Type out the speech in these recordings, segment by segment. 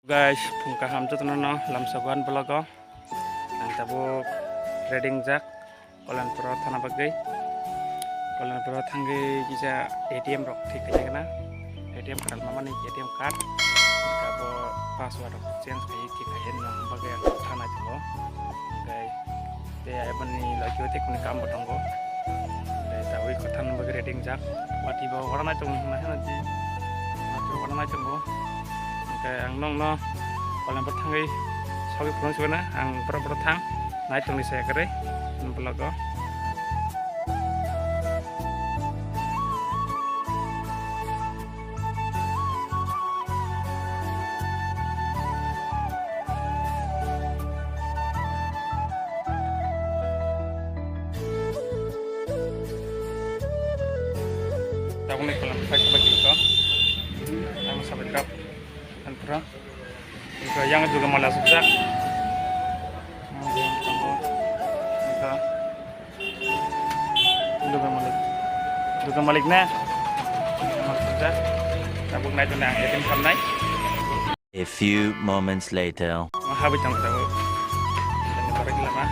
Guys, pungka ham tu no lamsaguan belaga, ang tabo trading jack, kolan pro thana bagai, kolan pro thangi kisa ATM rok ঠিক kaya na, ATM card mama ni ATM card, kabo password rok change kaya ঠিক kaya no bagai ang thana jabo, guys, te ay bani lagi ote kuni kam batanggo, te tahu ikut thana bagai trading jack, wati bawa orang macam mana nanti, macam orang macam bo. Ang nong no paling bertanggai sawi pulang sebenarnya ang bertang naik tong saya kere nempelago tahu nih kalau pakai baju itu ang sahabat kap antara yang juga malah sejak juga maliknya sejak tabung naik tunang etim kam naik. A few moments later. Habis yang tahu dan para lama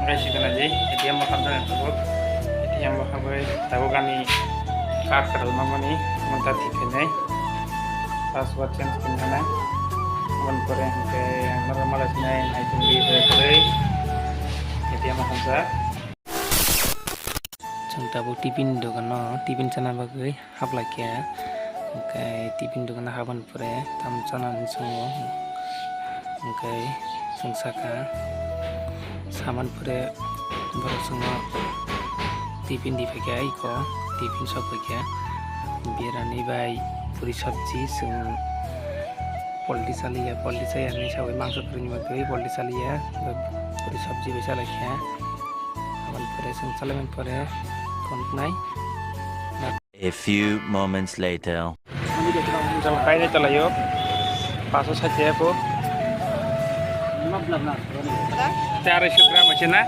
makasih kan aja ATM makan dan tersebut ATM makan tahu kami kar mama nih mentah tiketnya password change kena one pore ke normal asnai naik tinggi kere ATM makan sa jangta bu tipin dokan no tipin sana bagai hap lagi ya okay tipin dokan haban pore tam sana nisongo okay sengsaka saman pore baru semua tipin di pakai ko tipin shop pakai biarani bai puri sabji sing poldi salia ni sawi mangso kering bagai poldi salia puri sabji bisa lagi ya awan pore sing salaman pore kontenai. A few moments later. Jam kainnya telah yuk paso saja po 15 na. 400 gram macam na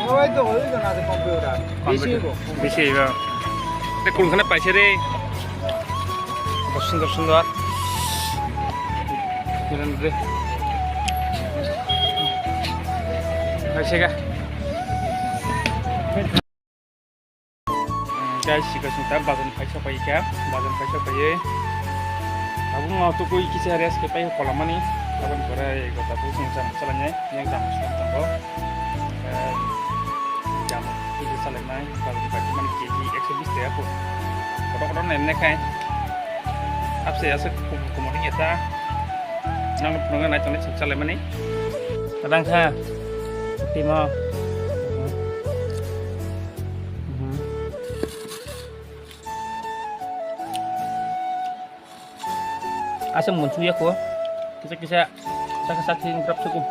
Oh itu na sa computer. Bisi ba te kun khana paise re sundar sundar kiran re paise ka guys sika sunta bazan paisa pai ka bazan paisa pai abung auto koi kisi areas ke pai kolamani abang pora ego tapu sungsang salanya yang jam sunta jam itu salanya bazan paisa man keji 120 ya aku kodok-kodok nemne kai apse asa kumori eta nang punga naik tone salanya mani kadang kha timo asam muncul ya ko kisah sakit berapa cukup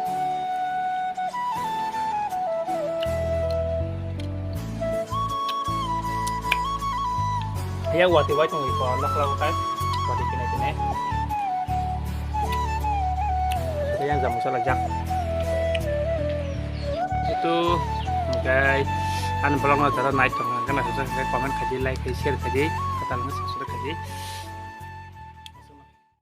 ya wati wati ngi ko nak law kan wati kene yang jamu salah jak itu guys an belum ada naik kan sudah komen kaji like share kaji kata langsung sudah kaji